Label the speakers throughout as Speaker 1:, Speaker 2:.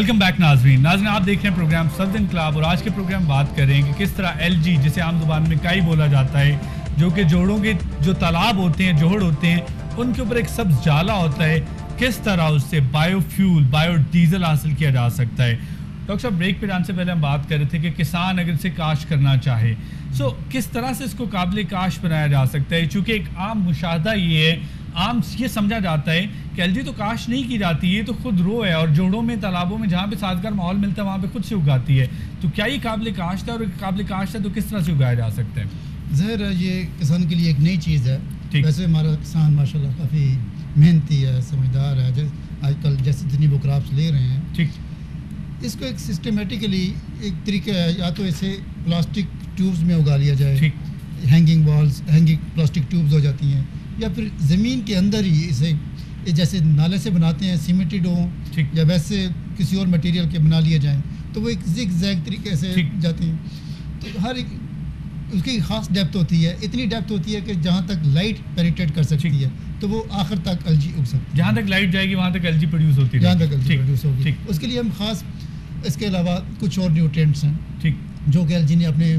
Speaker 1: Welcome back ناظرین آپ دیکھ رہے ہیں پروگرام سبز انقلاب اور آج کے پروگرام بات کر رہے ہیں کہ کس طرح ایل جی جسے عام زبان میں کائی بولا جاتا ہے جو کہ جوڑوں کے جو تالاب ہوتے ہیں جوہڑ ہوتے ہیں ان کے اوپر ایک سبز جالا ہوتا ہے کس طرح اس سے بایو فیول بایو ڈیزل حاصل کیا جا سکتا ہے. ڈاکٹر صاحب بریک پہ جانے سے پہلے ہم بات کر رہے تھے کہ کسان اگر اسے کاشت کرنا چاہے کس طرح سے اس کو قابل کاشت بنایا جا سکتا ہے, چونکہ ایک عام مشاہدہ یہ ہے عام یہ سمجھا جاتا ہے کہ ایل جی تو کاشت نہیں کی جاتی ہے تو خود رو ہے اور جوڑوں میں تالابوں میں جہاں پہ سازگار ماحول ملتا ہے وہاں پہ خود سے اگاتی ہے, تو کیا یہ قابل کاشت ہے اور قابل کاشت ہے تو کس طرح سے اگایا جا سکتا ہے؟
Speaker 2: ظاہر ہے یہ کسان کے لیے ایک نئی چیز ہے. ویسے ہمارا کسان ماشاءاللہ کافی محنتی ہے, سمجھدار ہے, آج کل جیسے جتنی وہ کراپس لے رہے ہیں
Speaker 1: ٹھیک
Speaker 2: اس کو ایک سسٹمیٹیکلی ایک طریقہ ہے یا تو اسے پلاسٹک ٹیوبز میں اگا لیا جائے, hanging walls hanging plastic tubes ہو جاتی ہیں, یا پھر زمین کے اندر ہی اسے جیسے نالے سے بناتے ہیں سیمنٹڈ ہوں یا ویسے کسی اور مٹیریل کے بنا لیے جائیں تو وہ ایک زگ زیگ طریقے سے جاتے ہیں. تو ہر ایک اس کی خاص ڈیپتھ ہوتی ہے, اتنی ڈیپتھ ہوتی ہے کہ جہاں تک لائٹ پینیٹریٹ کر سکتی ہے تو وہ آخر تک ایل جی اگ سکتی ہے,
Speaker 1: جہاں تک لائٹ جائے گی وہاں تک ایل جی پروڈیوس ہوتی ہے,
Speaker 2: جہاں تک ایل جی پروڈیوس ہوگی. اس کے لیے ہم خاص اس کے علاوہ کچھ اور نیوٹرینٹس ہیں جو کہ ایل جی نے اپنے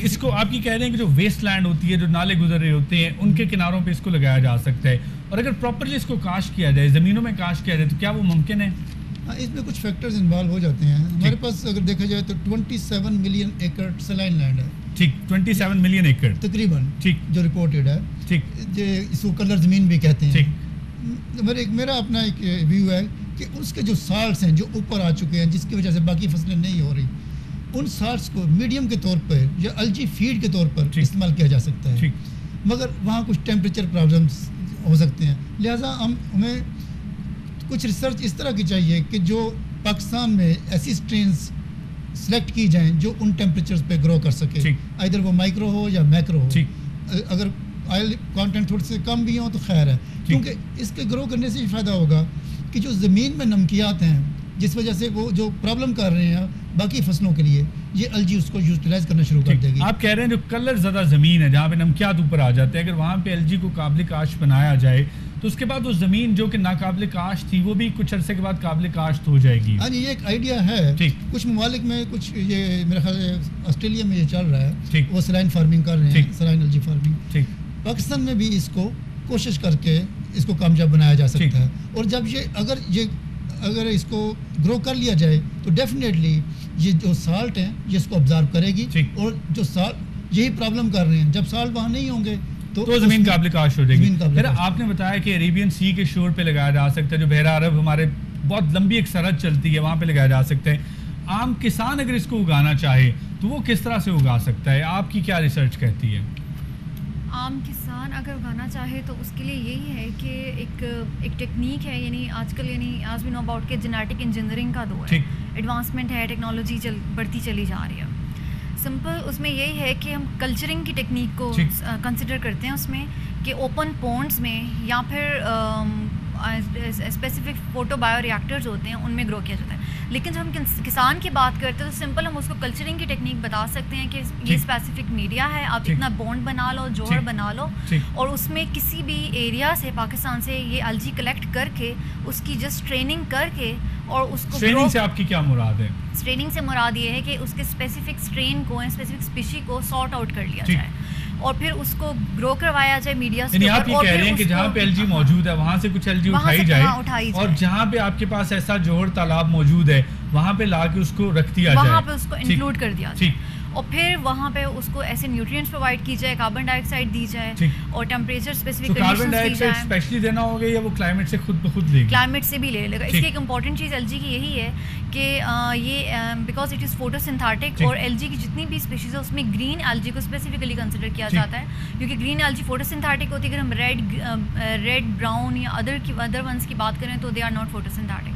Speaker 1: اس کو آپ کی کہہ رہے ہیں کہ جو ویسٹ لینڈ ہوتی ہے جو نالے گزر رہے ہوتے ہیں ان کے کناروں پہ اس کو لگایا جا سکتا ہے, اور اگر پراپرلی اس کو کاشت کیا جائے زمینوں میں کاشت کیا جائے تو کیا وہ ممکن ہے؟
Speaker 2: اس میں کچھ فیکٹرز انوالو ہو جاتے ہیں. ہمارے پاس اگر دیکھا جائے تو 27 ملین ایکڑ سلائن لینڈ ہے.
Speaker 1: ٹھیک 27 ملین ایکڑ
Speaker 2: تقریباً
Speaker 1: ٹھیک
Speaker 2: جو رپورٹڈ ہے,
Speaker 1: ٹھیک
Speaker 2: اس کو کلر زمین بھی کہتے ہیں.
Speaker 1: میرا
Speaker 2: اپنا ایک ویو ہے کہ اس کے جو سالٹس ہیں جو اوپر آ چکے ہیں جس کی وجہ سے باقی فصلیں نہیں ہو رہی, ان سالٹس کو میڈیم کے طور پر یا الجی فیڈ کے طور پر استعمال کیا جا سکتا ہے, مگر وہاں کچھ ٹیمپریچر پرابلمس ہو سکتے ہیں. لہٰذا ہمیں کچھ ریسرچ اس طرح کی چاہیے کہ جو پاکستان میں ایسی اسٹرینس سلیکٹ کی جائیں جو ان ٹیمپریچرز پہ گرو کر سکے, ادھر وہ مائکرو ہو یا میکرو ہو. اگر آئل کانٹینٹ تھوڑے سے کم بھی ہوں تو خیر ہے, کیونکہ اس کے گرو کرنے سے یہ فائدہ ہوگا کہ جو زمین میں نمکیات ہیں جس وجہ سے وہ جو پرابلم کر رہے ہیں باقی فصلوں کے لیے یہ الجی اس کو یوٹیلائز کرنا شروع کر دے گی.
Speaker 1: آپ کہہ رہے ہیں جو کلر زدہ زمین ہے جہاں پہ نمکیات اوپر آ جاتے ہیں اگر وہاں پہ الجی کو قابل کاشت بنایا جائے تو اس کے بعد وہ زمین جو کہ ناقابل کاشت تھی وہ بھی کچھ عرصے کے بعد قابل کاشت ہو جائے گی.
Speaker 2: ہاں جی, یہ ایک آئیڈیا ہے. کچھ ممالک میں کچھ یہ میرا خیال ہے آسٹریلیا میں یہ چل رہا ہے, وہ سلائن فارمنگ کر رہے ہیں, سلائن الجی فارمنگ. پاکستان میں بھی اس کو کوشش کر کے اس کو کامیاب بنایا جا سکتا ہے, اور جب اگر اس کو گرو کر لیا جائے تو ڈیفینیٹلی یہ جو سالٹ ہیں یہ اس کو ابزارو کرے گی, اور جو سالٹ یہی پرابلم کر رہے ہیں جب سالٹ وہاں نہیں ہوں گے تو
Speaker 1: زمین قابل کاشت ہو جائے گی. پھر آپ نے بتایا کہ عربین سی کے شور پہ لگایا جا سکتا ہے, جو بحیرہ عرب ہمارے بہت لمبی ایک سرحد چلتی ہے وہاں پہ لگایا جا سکتا ہے. عام کسان اگر اس کو اگانا چاہے تو وہ کس طرح سے اگا سکتا ہے؟ آپ کی کیا ریسرچ کہتی ہے؟
Speaker 3: عام کسان اگر اگانا چاہے تو اس کے لیے یہی ہے کہ ایک ٹیکنیک ہے, یعنی آج کل آج وی نو اباؤٹ کہ جینیٹک انجینئرنگ کا دور ہے, ایڈوانسمنٹ ہے, ٹیکنالوجی بڑھتی چلی جا رہی ہے. سمپل اس میں یہی ہے کہ ہم کلچرنگ کی ٹیکنیک کو کنسیڈر کرتے ہیں اس میں کہ اوپن پونڈز میں یا پھر اسپیسیفک فوٹو بایو ریئیکٹرز ہوتے ہیں ان میں گرو کیا جاتا ہے. لیکن جب ہم کسان کی بات کرتے ہیں تو سمپل ہم اس کو کلچرنگ کی ٹیکنیک بتا سکتے ہیں کہ یہ اسپیسیفک میڈیا ہے, آپ اتنا بونڈ بنا لو, جوڑ بنا لو, اور اس میں کسی بھی ایریا سے پاکستان سے یہ الجی کلیکٹ کر کے اس کی جسٹ ٹریننگ کر کے اور اس کو
Speaker 1: ٹریننگ سے آپ کی کیا مراد ہے؟
Speaker 3: ٹریننگ سے مراد یہ ہے کہ اس کے اسپیسیفک اسٹرین کو اسپیسیفک اسپیشی کو سارٹ آؤٹ کر لیا جائے اور پھر اس کو گرو کروایا جائے میڈیا سے.
Speaker 1: آپ یہ کہہ رہے ہیں کہ جہاں پہ ایل جی موجود ہے وہاں سے کچھ ایل جی اٹھائی جائے, اور جہاں پہ آپ کے پاس ایسا جوہر تالاب موجود ہے وہاں پہ لا کے اس کو رکھ دیا جائے,
Speaker 3: وہاں پہ اس کو انکلوڈ کر دیا جائے, اور پھر وہاں پہ اس کو ایسے نیوٹرینٹس پرووائڈ کی جائے, کاربن ڈائی آکسائڈ دی جائے, اور ٹیمپریچر اسپیسیفک
Speaker 1: کاربن ڈائی آکسائڈ اسپیشلی دینا ہوگا یا وہ کلائمیٹ سے خود بخود لے گا؟
Speaker 3: کلائمیٹ سے بھی لے لے گا. اس کی ایک امپورٹنٹ چیز ایل جی کی یہی ہے کہ یہ because it is photo synthetic, اور ایل جی کی جتنی بھی اسپیشیز ہے اس میں گرین ایلجی کو اسپیسیفکلی کنسیڈر کیا جاتا ہے, کیونکہ گرین ایلجی فوٹو سنتھیٹک ہوتی ہے. اگر ہم ریڈ براؤن یا ادر ونس کی بات کریں تو they are not photosynthetic.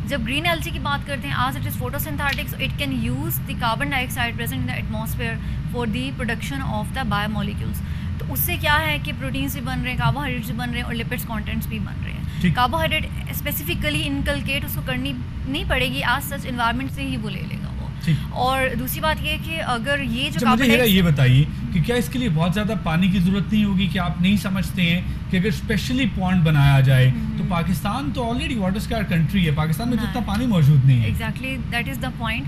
Speaker 3: جب گرین ایلجی کی بات کرتے ہیں آج it is photosynthetic, it can use the carbon dioxide present in the atmosphere for the production of the biomolecules. تو اس سے کیا ہے کہ پروٹینس بھی بن رہے ہیں, کاربوہائیڈریٹس بھی بن رہے ہیں, اور لپڈس کانٹینٹس بھی بن رہے ہیں. کاربوہائیڈریٹ اسپیسیفکلی انکلکیٹ اس کو کرنی نہیں پڑے گی, آج سچ انوائرمنٹ سے ہی وہ لے لے گا وہ. اور دوسری بات یہ کہ اگر یہ جو
Speaker 1: مجھے یہ بتائیے کہ کیا اس کے لیے بہت زیادہ پانی کی ضرورت نہیں ہوگی کہ آپ نہیں سمجھتے ہیں کہ اگر اسپیشلی پونڈ بنایا جائے تو پاکستان تو آلریڈی واٹر اسکار کنٹری ہے, پاکستان میں اتنا پانی موجود نہیں ہے.
Speaker 3: Exactly that is the point.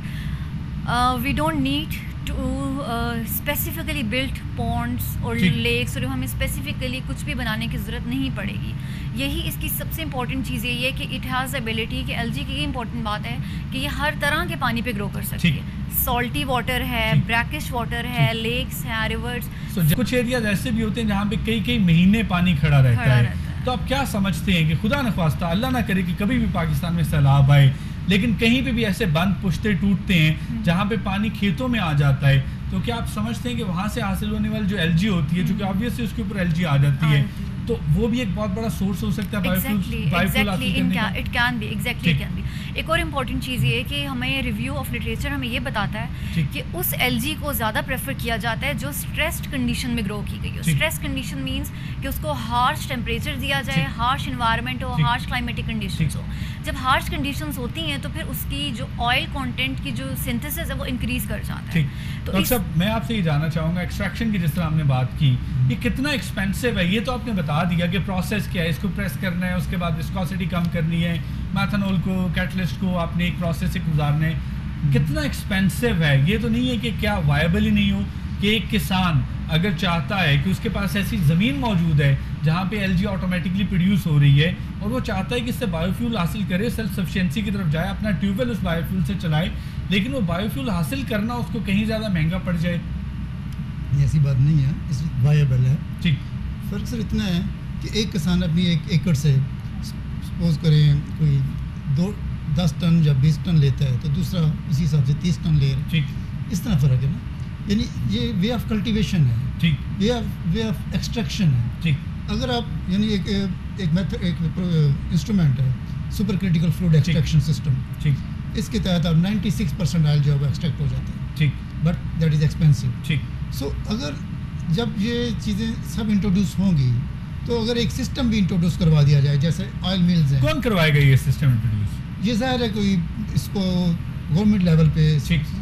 Speaker 3: We don't need to specifically build ponds اور لیکس, اور ہمیں اسپیسیفکلی کچھ بھی بنانے کی ضرورت نہیں پڑے گی. یہی اس کی سب سے امپورٹنٹ چیز یہ ہے کہ اٹ ہیز ایبلٹی, کہ ایل جی کی یہ امپورٹنٹ بات ہے کہ یہ ہر طرح کے پانی پہ گرو کر سکتی ہے. سالٹی واٹر ہے, بریکش واٹر ہے, لیکس ہیں, ریورس.
Speaker 1: کچھ ایریاز ایسے بھی ہوتے ہیں جہاں پہ کئی مہینے پانی کھڑا رہتا ہے. تو آپ کیا سمجھتے ہیں کہ خدا نخواستہ اللہ نہ کرے کہ کبھی بھی پاکستان میں سیلاب آئے, لیکن کہیں پہ بھی ایسے بند پشتے ٹوٹتے ہیں جہاں پہ پانی کھیتوں میں آ جاتا ہے, تو کیا آپ سمجھتے ہیں کہ وہاں سے حاصل ہونے والی جو ایل جی ہوتی ہے, جو کہ آبویسلی اس کے اوپر ایل جی آ جاتی ہے, تو وہ بھی ایک بہت بڑا سورس ہو سکتا ہے
Speaker 3: اٹ کین بی. ایک اور امپورٹنٹ چیز یہ ہے کہ ہمیں ریویو آف لٹریچر ہمیں یہ بتاتا ہے کہ اس ایل جی کو زیادہ پریفر کیا جاتا ہے جو اسٹریسڈ کنڈیشن میں گرو کی گئی ہو. اسٹریس کنڈیشن مینس کہ اس کو ہارش ٹیمپریچر دیا جائے, ہارش انوائرمنٹ ہو, ہارش کلائمیٹک کنڈیشنز ہو. جب ہارش کنڈیشنز ہوتی ہیں تو پھر اس کی جو آئل کانٹینٹ کی جو سنتھسس ہے وہ انکریز کر جاتا ہے.
Speaker 1: تو صاحب میں آپ سے یہ جاننا چاہوں گا, ایکسٹریکشن کی جس طرح ہم نے بات کی, یہ کتنا ایکسپینسو ہے؟ یہ تو آپ نے بتا دیا کہ پروسیس کیا ہے, اس کو پریس کرنا ہے, اس کے بعد وسکوسٹی کم کرنی ہے, میتھنول کو, کیٹلسٹ کو آپ نے ایک پروسیس سے گزارنا ہے. کتنا ایکسپینسو ہے؟ یہ تو نہیں ہے کہ کیا وائبل ہی نہیں ہو کہ ایک کسان اگر چاہتا ہے کہ اس کے پاس ایسی زمین موجود ہے جہاں پہ ایل جی آٹومیٹکلی پروڈیوس ہو رہی ہے, اور وہ چاہتا ہے کہ اس سے بایو فیول حاصل کرے, سیلف سفیشینسی کی طرف جائے, اپنا ٹیوب ویل اس بایو فیول سے چلائے, لیکن وہ بایو فیول حاصل کرنا اس کو کہیں زیادہ مہنگا پڑ جائے. ایسی
Speaker 2: بات نہیں ہے, اس وائبل ہے.
Speaker 1: ٹھیک,
Speaker 2: فرق صرف اتنا ہے کہ ایک کسان اپنی ایک ایکڑ سے سپوز کریں کوئی 10 ٹن یا 20 ٹن لیتا ہے تو دوسرا اسی حساب سے 30 ٹن لے رہا ہے.
Speaker 1: ٹھیک,
Speaker 2: اس طرح فرق ہے نا. یعنی یہ وے آف کلٹیویشن ہے.
Speaker 1: ٹھیک,
Speaker 2: وے آف ایکسٹریکشن ہے.
Speaker 1: ٹھیک,
Speaker 2: اگر آپ یعنی ایک انسٹرومنٹ ہے super critical fluid extraction system.
Speaker 1: ٹھیک,
Speaker 2: اس کے تحت آپ 96% آئل جو ہے وہ ایکسٹریکٹ ہو جاتا ہے.
Speaker 1: ٹھیک,
Speaker 2: بٹ دیٹ از ایکسپینسو.
Speaker 1: ٹھیک.
Speaker 2: سو اگر جب یہ چیزیں سب انٹروڈیوس ہوں گی تو اگر ایک سسٹم بھی انٹروڈیوس کروا دیا جائے, جیسے آئل ملز ہیں.
Speaker 1: کون کروائے گا یہ سسٹم انٹروڈیوس؟
Speaker 2: یہ ظاہر ہے کوئی اس کو گورنمنٹ لیول پہ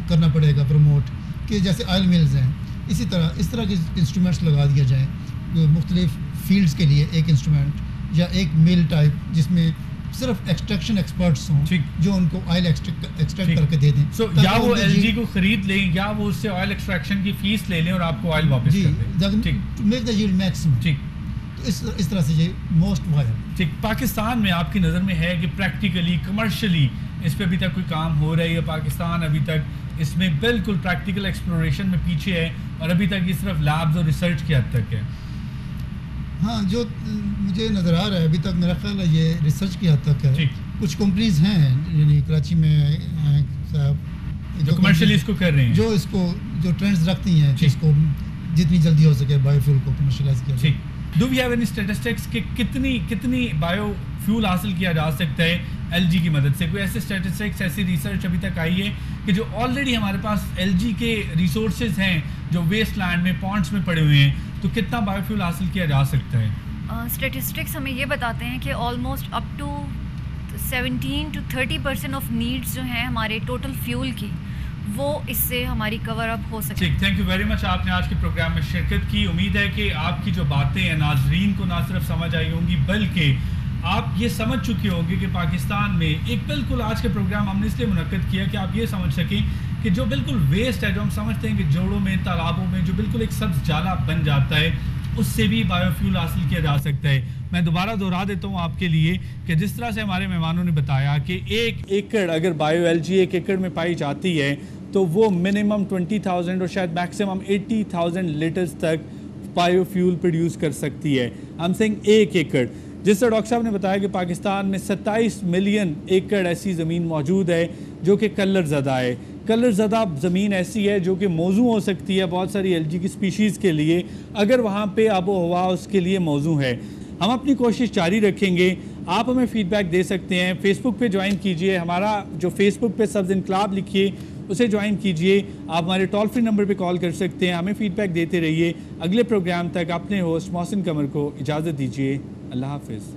Speaker 2: کرنا پڑے گا پروموٹ, کہ جیسے آئل ملز ہیں اسی طرح اس طرح کے انسٹرومنٹس لگا دیا جائیں مختلف فیلڈز کے لیے. ایک انسٹرومنٹ یا ایک مل ٹائپ جس میں صرف ایکسٹریکشن ایکسپرٹس ہوں جو ان کو آئل ایکسٹریکٹ کر کے دے دیں.
Speaker 1: یا وہ ایل جی کو خرید لیں یا وہ اس سے آئل ایکسٹریکشن کی فیس لے لیں اور آپ کو آئل واپس کر دیں.
Speaker 2: To make the yield maximum.
Speaker 1: ٹھیک,
Speaker 2: تو اس طرح سے یہ موسٹ وائبل.
Speaker 1: ٹھیک, پاکستان میں آپ کی نظر میں ہے کہ پریکٹیکلی کمرشلی اس پہ ابھی تک کوئی کام ہو رہا ہے؟ پاکستان ابھی تک اس میں بالکل پریکٹیکل ایکسپلوریشن میں پیچھے ہے اور ابھی تک یہ صرف لیبز اور ریسرچ کی حد تک ہے.
Speaker 2: ہاں, جو مجھے نظر آ رہا ہے ابھی تک میرا خیال ہے یہ ریسرچ کی حد تک ہے. کچھ کمپنیز ہیں یعنی کراچی میں ہیں صاحب
Speaker 1: جو کمرشلی اس کو کر رہے ہیں,
Speaker 2: جو اس کو جو ٹرینڈز رکھتی ہیں کہ اس کو جتنی جلدی ہو سکے بایو فیول کو کمرشلائز کیا جائے.
Speaker 1: Do we have any statistics کہ کتنی بایو فیول حاصل کیا جا سکتا ہے ایل جی کی مدد سے؟ کوئی ایسے اسٹیٹسٹکس, ایسی ریسرچ ابھی تک آئی ہے کہ جو آلریڈی ہمارے پاس ایل جی کے ریسورسز ہیں جو ویسٹ لینڈ میں پونڈس میں پڑے ہوئے ہیں, تو کتنا بایو فیول حاصل کیا جا سکتا ہے؟
Speaker 3: اسٹیٹسٹکس ہمیں یہ بتاتے ہیں کہ almost up to 17 to 30% of needs جو ہیں ہمارے ٹوٹل فیول کی, وہ اس سے ہماری کور اپ ہو سکتی ہے.
Speaker 1: ٹھیک, تھینک یو ویری مچ, آپ نے آج کے پروگرام میں شرکت کی. امید ہے کہ آپ کی جو باتیں ہیں ناظرین کو نہ صرف سمجھ آئی ہوں گی بلکہ آپ یہ سمجھ چکے ہوں گے کہ پاکستان میں ایک بالکل آج کے پروگرام ہم نے اس لیے منعقد کیا کہ آپ یہ سمجھ سکیں کہ جو بالکل ویسٹ ہے, جو ہم سمجھتے ہیں کہ جوڑوں میں, تالابوں میں جو بالکل ایک سبز جالا بن جاتا ہے, اس سے بھی بایو فیول حاصل کیا جا سکتا ہے. میں دوبارہ دہرا دیتا ہوں آپ کے لیے کہ جس طرح سے ہمارے مہمانوں نے بتایا کہ 1 ایکڑ اگر بایو ایل جی 1 ایکڑ میں پائی جاتی ہے تو وہ منیمم 20,000 اور شاید میکسیمم 80,000 لیٹرز تک بایو فیول پروڈیوس کر سکتی ہے. ہم سینگ 1 ایکڑ. جس طرح ڈاکٹر صاحب نے بتایا کہ پاکستان میں 27 ملین ایکڑ ایسی زمین موجود ہے جو کہ کلر زدہ ہے. کلر زدہ زمین ایسی ہے جو کہ موزوں ہو سکتی ہے بہت ساری ایل جی کی سپیشیز کے لیے, اگر وہاں پہ آب و ہوا اس کے لیے موزوں ہے. ہم اپنی کوشش جاری رکھیں گے. آپ ہمیں فیڈ بیک دے سکتے ہیں, فیس بک پہ جوائن کیجئے, ہمارا جو فیس بک پہ سبز انقلاب لکھیے اسے جوائن کیجئے. آپ ہمارے ٹول فری نمبر پہ کال کر سکتے ہیں, ہمیں فیڈ بیک دیتے رہیے. اگلے پروگرام تک اپنے ہوسٹ محسن قمر کو اجازت دیجیے. اللہ حافظ.